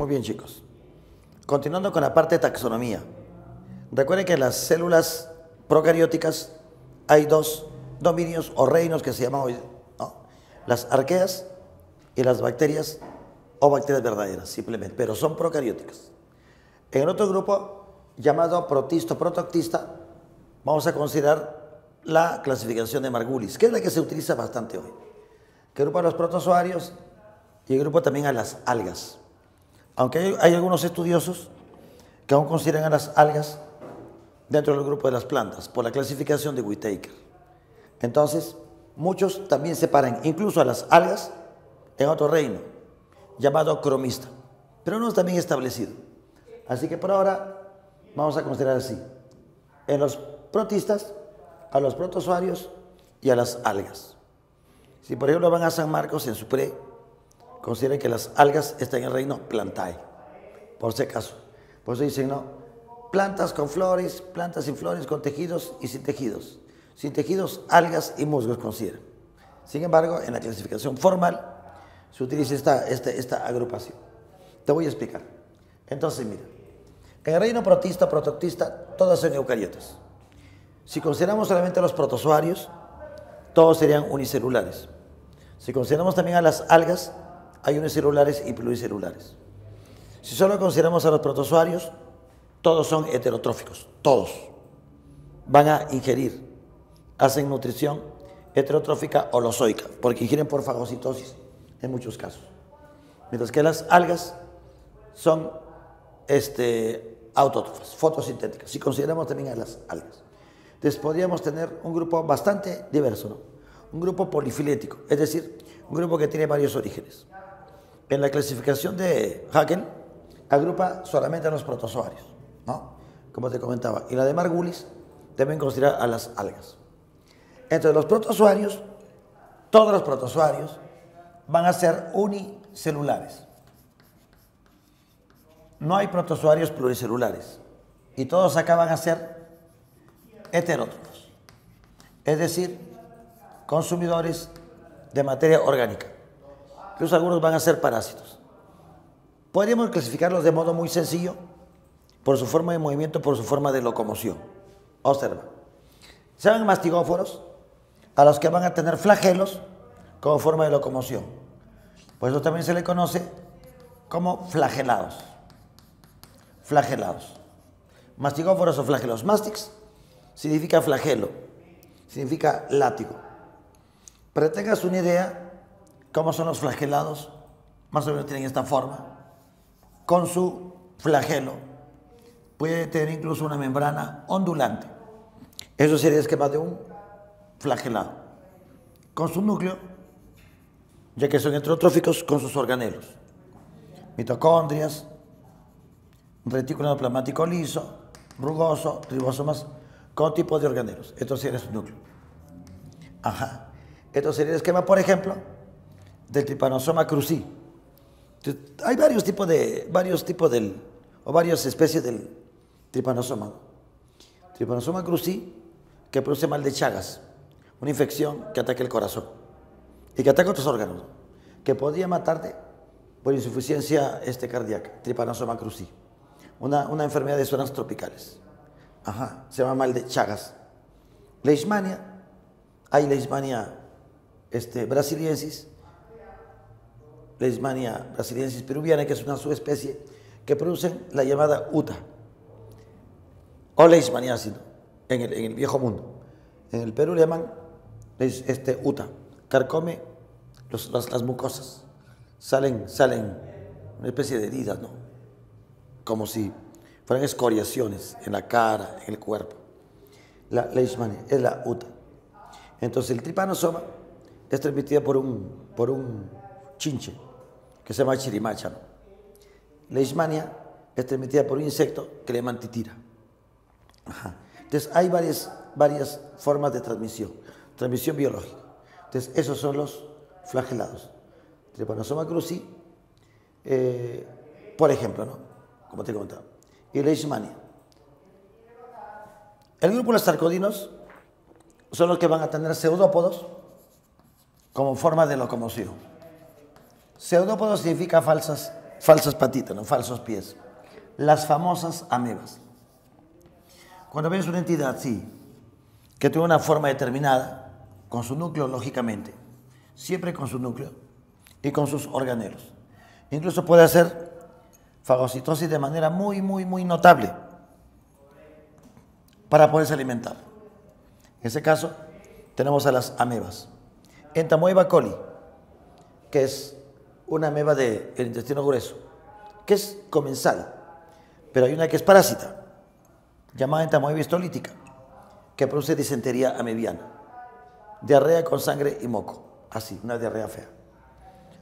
Muy bien, chicos. Continuando con la parte de taxonomía. Recuerden que en las células procarióticas hay dos dominios o reinos que se llaman hoy, ¿no? Las arqueas y las bacterias o bacterias verdaderas, simplemente, pero son procarióticas. En el otro grupo, llamado protisto protoctista, vamos a considerar la clasificación de Margulis, que es la que se utiliza bastante hoy, que agrupa a los protozoarios y agrupa también a las algas. Aunque hay algunos estudiosos que aún consideran a las algas dentro del grupo de las plantas, por la clasificación de Whittaker. Entonces, muchos también separan incluso a las algas en otro reino, llamado cromista, pero no está bien establecido. Así que por ahora vamos a considerar así, en los protistas, a los protozoarios y a las algas. Si por ejemplo van a San Marcos en su pre, consideren que las algas están en el reino Plantae, por si acaso. Por eso dicen, no, plantas con flores, plantas sin flores, con tejidos y sin tejidos. Sin tejidos, algas y musgos consideran. Sin embargo, en la clasificación formal se utiliza esta agrupación. Te voy a explicar. Entonces, mira, en el reino protista, protoctista, todas son eucariotas. Si consideramos solamente a los protozoarios, todos serían unicelulares. Si consideramos también a las algas, hay unicelulares y pluricelulares. Si solo consideramos a los protozoarios, todos son heterotróficos, todos. Van a ingerir, hacen nutrición heterotrófica o lozoica, porque ingieren por fagocitosis en muchos casos. Mientras que las algas son autótrofas, fotosintéticas, si consideramos también a las algas. Entonces podríamos tener un grupo bastante diverso, ¿no? Un grupo polifilético, es decir, un grupo que tiene varios orígenes. En la clasificación de Haeckel, agrupa solamente a los protozoarios, ¿no? Como te comentaba. Y la de Margulis deben considerar a las algas. Entre los protozoarios, todos los protozoarios van a ser unicelulares. No hay protozoarios pluricelulares. Y todos acaban a ser heterótrofos. Es decir, consumidores de materia orgánica. Incluso algunos van a ser parásitos. Podríamos clasificarlos de modo muy sencillo por su forma de movimiento, por su forma de locomoción. Observa. Se llaman mastigóforos a los que van a tener flagelos como forma de locomoción. Por eso también se le conoce como flagelados. Flagelados. Mastigóforos o flagelos. Mastix significa flagelo, significa látigo. Para que tengas una idea cómo son los flagelados, más o menos tienen esta forma. Con su flagelo puede tener incluso una membrana ondulante. Eso sería el esquema de un flagelado. Con su núcleo, ya que son heterotróficos, con sus organelos. Mitocondrias, retículo endoplasmático liso, rugoso, ribosomas, con tipo de organelos. Esto sería su núcleo. Ajá. Esto sería el esquema, por ejemplo, del Trypanosoma cruzi. Hay varias especies del Trypanosoma. Trypanosoma cruzi, que produce mal de Chagas, una infección que ataca el corazón y que ataca otros órganos, que podría matarte por insuficiencia cardíaca. Trypanosoma cruzi, una enfermedad de zonas tropicales. Ajá, se llama mal de Chagas. Leishmania, hay Leishmania brasiliensis, Leishmania brasiliensis peruviana, que es una subespecie que producen la llamada UTA o leishmaniasis, ¿no? en el viejo mundo. En el Perú le llaman UTA, carcome las mucosas, salen una especie de heridas, ¿no? Como si fueran escoriaciones en la cara, en el cuerpo. La leishmania es la UTA. Entonces el tripanosoma es transmitida por un chinche que se llama chirimacha, ¿no? Leishmania es transmitida por un insecto que le llaman titira. Ajá. Entonces hay varias formas de transmisión biológica. Entonces esos son los flagelados. Trypanosoma cruzi, por ejemplo, ¿no? Como te he comentado. Y Leishmania. El grupo de los sarcodinos son los que van a tener pseudópodos como forma de locomoción. Pseudópodos significa falsas falsas patitas, ¿no? Falsos pies. Las famosas amebas. Cuando ves una entidad, sí, que tiene una forma determinada, con su núcleo, lógicamente, siempre con su núcleo y con sus organelos. Incluso puede hacer fagocitosis de manera muy notable para poderse alimentar. En ese caso, tenemos a las amebas. Entamoeba coli, que es una ameba del intestino grueso, que es comensal, pero hay una que es parásita, llamada entamoeba histolítica, que produce disentería amebiana, diarrea con sangre y moco, así, una diarrea fea.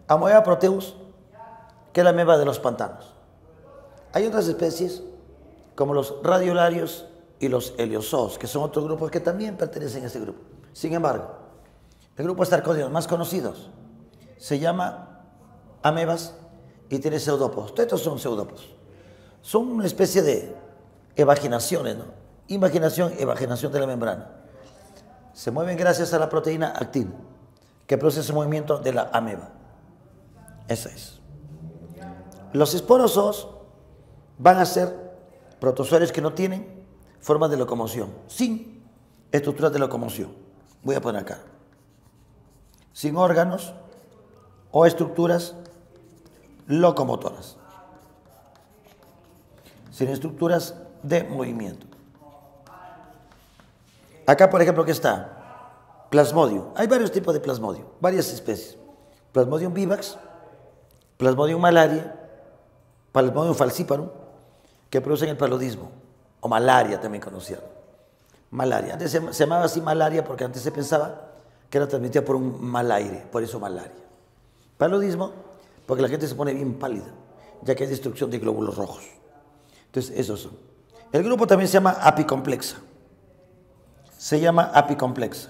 Amoeba proteus, que es la ameba de los pantanos. Hay otras especies, como los radiolarios y los heliozoos, que son otros grupos que también pertenecen a este grupo. Sin embargo, el grupo Starcodium más conocidos se llama amebas y tiene pseudópodos. Todos estos son pseudópodos. Son una especie de evaginaciones, ¿no? Invaginación, evaginación de la membrana. Se mueven gracias a la proteína actina, que produce ese movimiento de la ameba. Esa es. Los esporozoos van a ser protozoarios que no tienen formas de locomoción, sin estructuras de locomoción. Voy a poner acá. Sin órganos o estructuras locomotoras. Sin estructuras de movimiento. Acá, por ejemplo, ¿qué está? Plasmodium. Hay varios tipos de plasmodium, varias especies. Plasmodium vivax, Plasmodium malariae, Plasmodium falciparum, que producen el paludismo, o malaria también conocida. Malaria. Antes se llamaba así malaria porque antes se pensaba que era transmitida por un mal aire, por eso malaria. Paludismo, porque la gente se pone bien pálida, ya que hay destrucción de glóbulos rojos. Entonces, esos son. El grupo también se llama apicomplexa. Se llama apicomplexa.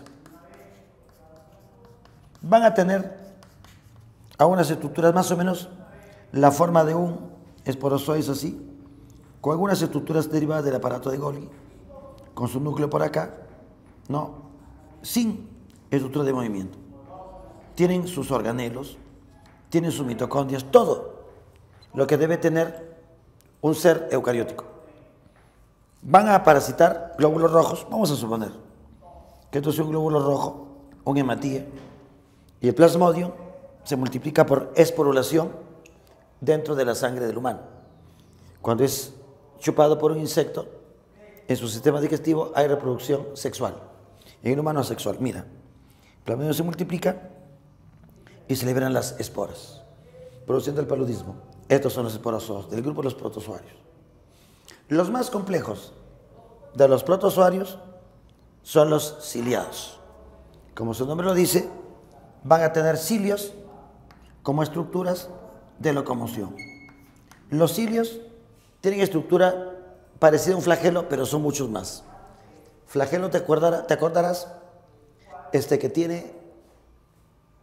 Van a tener algunas estructuras más o menos la forma de un esporozoide así, con algunas estructuras derivadas del aparato de Golgi, con su núcleo por acá, ¿no? Sin estructura de movimiento. Tienen sus organelos, tienen sus mitocondrias, todo lo que debe tener un ser eucariótico. Van a parasitar glóbulos rojos, vamos a suponer que esto es un glóbulo rojo, un hematíe, y el plasmodium se multiplica por esporulación dentro de la sangre del humano. Cuando es chupado por un insecto, en su sistema digestivo hay reproducción sexual. En el humano asexual, mira, el plasmodium se multiplica y se liberan las esporas, produciendo el paludismo. Estos son los esporozoos del grupo de los protozoarios. Los más complejos de los protozoarios son los ciliados. Como su nombre lo dice, van a tener cilios como estructuras de locomoción. Los cilios tienen estructura parecida a un flagelo, pero son muchos más. Flagelo, te acordarás, que tiene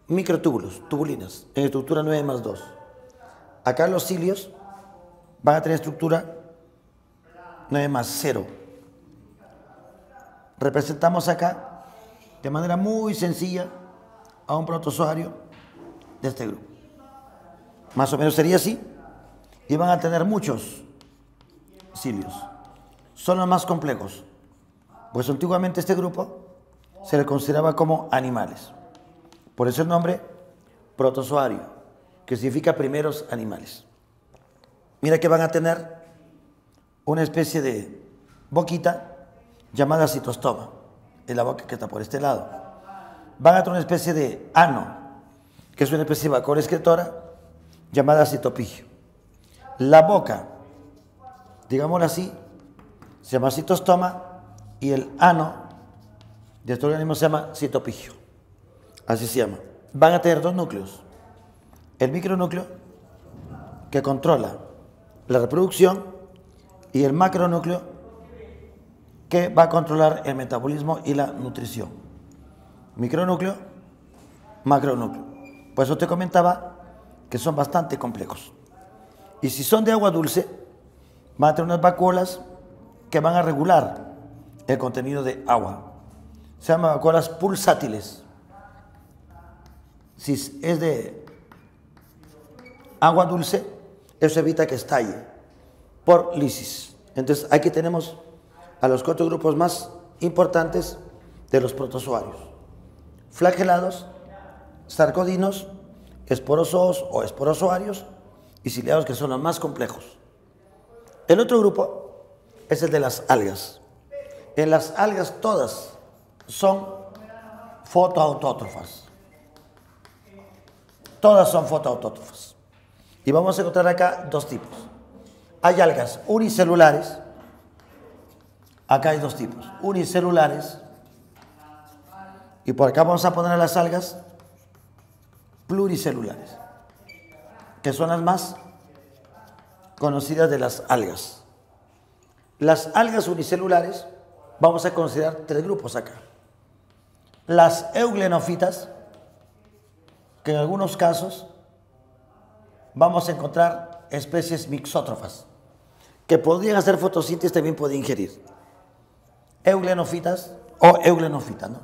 microtúbulos, tubulinas, en estructura 9+2. Acá los cilios van a tener estructura 9+0. Representamos acá, de manera muy sencilla, a un protozoario de este grupo. Más o menos sería así, y van a tener muchos cilios. Son los más complejos, pues antiguamente este grupo se le consideraba como animales. Por eso el nombre protozoario, que significa primeros animales. Mira que van a tener una especie de boquita llamada citostoma, en la boca que está por este lado. Van a tener una especie de ano, que es una especie de vacuola excretora llamada citopigio. La boca, digámoslo así, se llama citostoma y el ano de este organismo se llama citopigio. Así se llama. Van a tener dos núcleos. El micronúcleo, que controla la reproducción, y el macronúcleo, que va a controlar el metabolismo y la nutrición. Micronúcleo, macronúcleo. Por eso te comentaba que son bastante complejos. Y si son de agua dulce, van a tener unas vacuolas que van a regular el contenido de agua. Se llaman vacuolas pulsátiles. Si es de agua dulce, Eso evita que estalle por lisis. Entonces aquí tenemos a los 4 grupos más importantes de los protozoarios: flagelados, sarcodinos, esporozoos o esporozoarios y ciliados, que son los más complejos. El otro grupo es el de las algas. En las algas todas son fotoautótrofas. Todas son fotoautótrofas. Y vamos a encontrar acá 2 tipos. Hay algas unicelulares. Acá hay 2 tipos. Unicelulares. Y por acá vamos a poner a las algas pluricelulares, que son las más conocidas de las algas. Las algas unicelulares vamos a considerar 3 grupos acá. Las euglenofitas, que en algunos casos vamos a encontrar especies mixótrofas, que podrían hacer fotosíntesis, también pueden ingerir. Euglenofitas o euglenofitas, ¿no?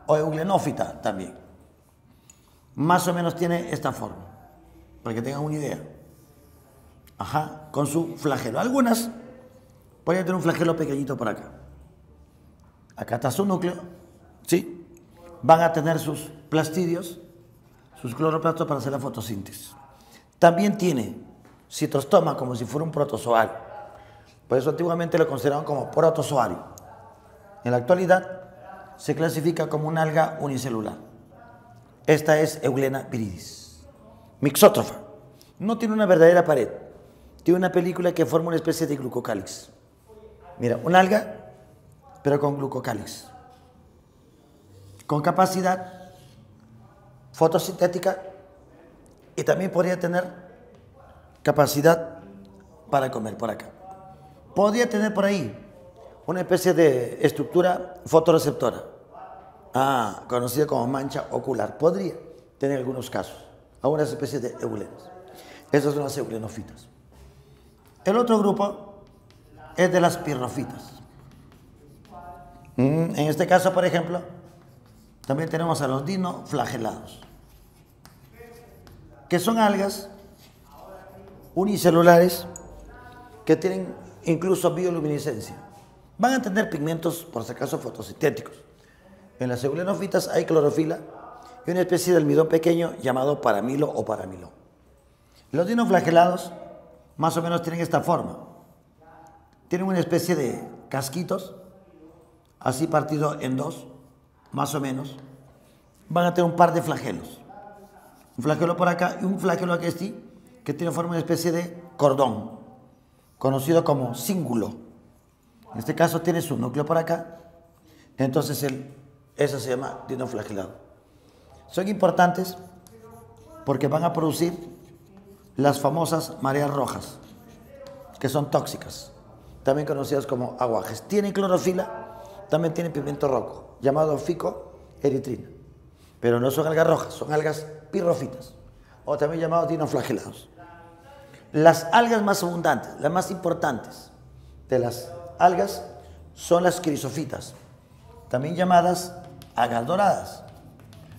O euglenophita también. Más o menos tiene esta forma, para que tengan una idea. Ajá, con su flagelo. Algunas pueden tener un flagelo pequeñito por acá. Acá está su núcleo, ¿sí? Van a tener sus plastidios, sus cloroplastos para hacer la fotosíntesis. También tiene citostoma, como si fuera un protozoario. Por eso antiguamente lo consideraban como protozoario. En la actualidad se clasifica como una alga unicelular. Esta es Euglena viridis. Mixótrofa. No tiene una verdadera pared. Tiene una película que forma una especie de glucocálix. Mira, una alga, pero con glucocálix. Con capacidad fotosintética, y también podría tener capacidad para comer por acá. Podría tener por ahí una especie de estructura fotorreceptora, conocida como mancha ocular. Podría tener algunos casos, algunas especies de euglenas. Esas son las euglenofitas. El otro grupo es de las pirrofitas. En este caso, por ejemplo, también tenemos a los dinoflagelados, que son algas unicelulares que tienen incluso bioluminiscencia. Van a tener pigmentos, por si acaso, fotosintéticos. En las euglenofitas hay clorofila y una especie de almidón pequeño llamado paramilo o paramilón. Los dinoflagelados más o menos tienen esta forma. Tienen una especie de casquitos, así partido en 2, más o menos. Van a tener un par de flagelos. Un flagelo por acá y un flagelo aquí, que tiene forma de una especie de cordón, conocido como cíngulo. En este caso tiene su núcleo por acá. Entonces eso se llama dinoflagelado. Son importantes porque van a producir las famosas mareas rojas, que son tóxicas, también conocidas como aguajes. Tienen clorofila, también tienen pigmento rojo, llamado ficoeritrina. Pero no son algas rojas, son algas pirrofitas, o también llamados dinoflagelados. Las algas más abundantes, las más importantes de las algas, son las crisofitas, también llamadas algas doradas.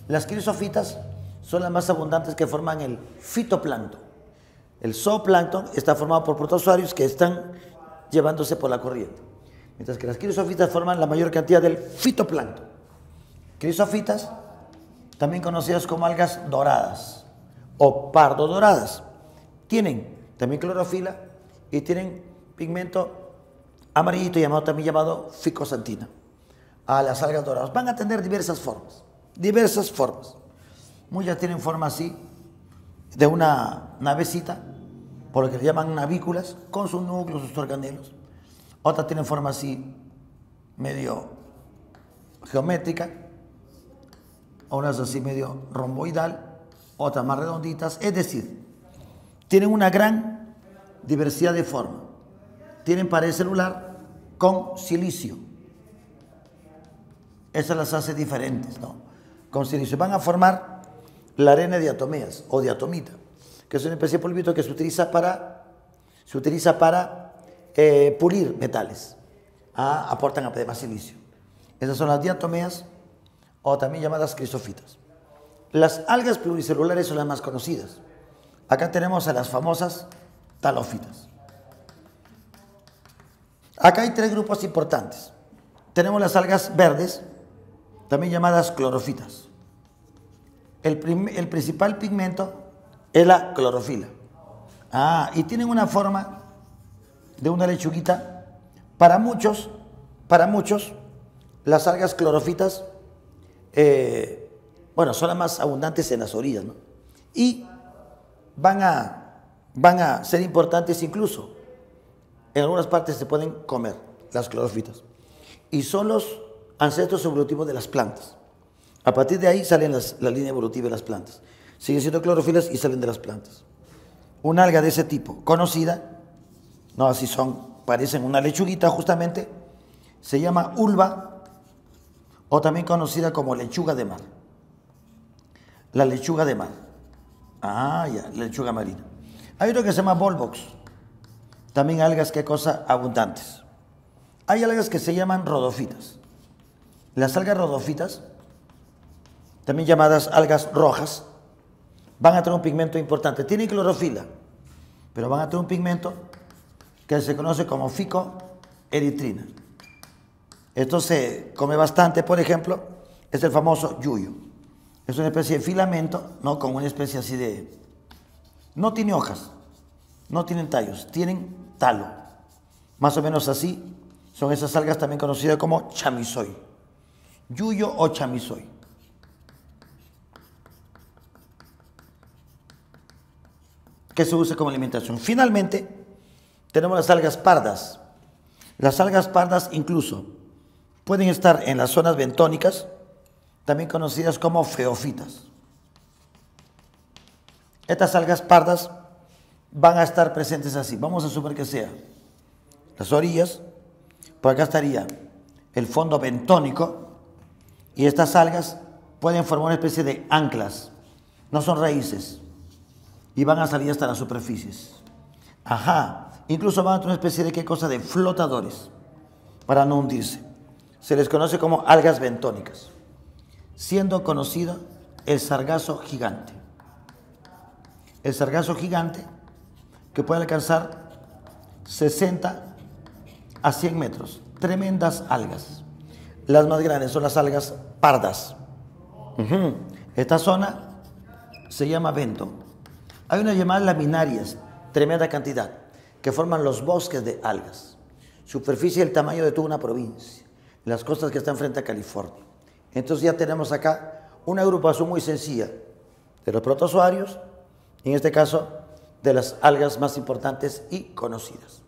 Las crisofitas son las más abundantes, que forman el fitoplancton. El zooplancton está formado por protozoarios que están llevándose por la corriente, mientras que las crisofitas forman la mayor cantidad del fitoplancton. Crisofitas, también conocidas como algas doradas o pardo doradas, tienen también clorofila y tienen pigmento amarillito también llamado ficosantina. A las algas doradas van a tener diversas formas. Muchas tienen forma así de una navecita, por lo que le llaman navículas, con sus núcleos, sus organelos. Otras tienen forma así medio geométrica, unas así medio romboidal, otras más redonditas. Es decir, tienen una gran diversidad de forma. Tienen pared celular con silicio. Eso las hace diferentes, ¿no? Con silicio. Van a formar la arena de diatomeas o diatomita, que es una especie de polvito que se utiliza para pulir metales. Aportan además silicio. Esas son las diatomeas, o también llamadas crisofitas. Las algas pluricelulares son las más conocidas. Acá tenemos a las famosas talófitas. Acá hay tres grupos importantes. Tenemos las algas verdes, también llamadas clorofitas. El principal pigmento es la clorofila. Y tienen una forma de una lechuguita. Para muchos, las algas clorofitas, son las más abundantes en las orillas, ¿no? Y van a ser importantes incluso. En algunas partes se pueden comer las clorofitas. Y son los ancestros evolutivos de las plantas. A partir de ahí salen la línea evolutiva de las plantas. Siguen siendo clorofilas y salen de las plantas. Una alga de ese tipo, conocida, no así son, parecen una lechuguita justamente, se llama ulva o también conocida como lechuga de mar. La lechuga de mar. La lechuga marina. Hay otro que se llama volvox. También algas, ¿qué cosa? Abundantes. Hay algas que se llaman rodofitas. Las algas rodofitas, también llamadas algas rojas, van a tener un pigmento importante. Tienen clorofila, pero van a tener un pigmento que se conoce como ficoeritrina. Esto se come bastante, por ejemplo, es el famoso yuyo. Es una especie de filamento, ¿no? Como una especie así de... No tiene hojas, no tienen tallos, tienen talo. Más o menos así son esas algas también conocidas como chamisoy. Yuyo o chamisoy. Que se usa como alimentación. Finalmente, tenemos las algas pardas. Las algas pardas incluso pueden estar en las zonas bentónicas, también conocidas como feofitas. Estas algas pardas van a estar presentes así. Vamos a suponer que sea las orillas, por acá estaría el fondo bentónico y estas algas pueden formar una especie de anclas. No son raíces y van a salir hasta las superficies. Incluso van a tener una especie de ¿qué cosa? De flotadores para no hundirse. Se les conoce como algas bentónicas, siendo conocido el sargazo gigante. El sargazo gigante que puede alcanzar 60 a 100 metros. Tremendas algas. Las más grandes son las algas pardas. Esta zona se llama bento. Hay unas llamadas laminarias, tremenda cantidad, que forman los bosques de algas. Superficie del tamaño de toda una provincia. Las costas que están frente a California. Entonces ya tenemos acá una agrupación muy sencilla de los protozoarios, en este caso de las algas más importantes y conocidas.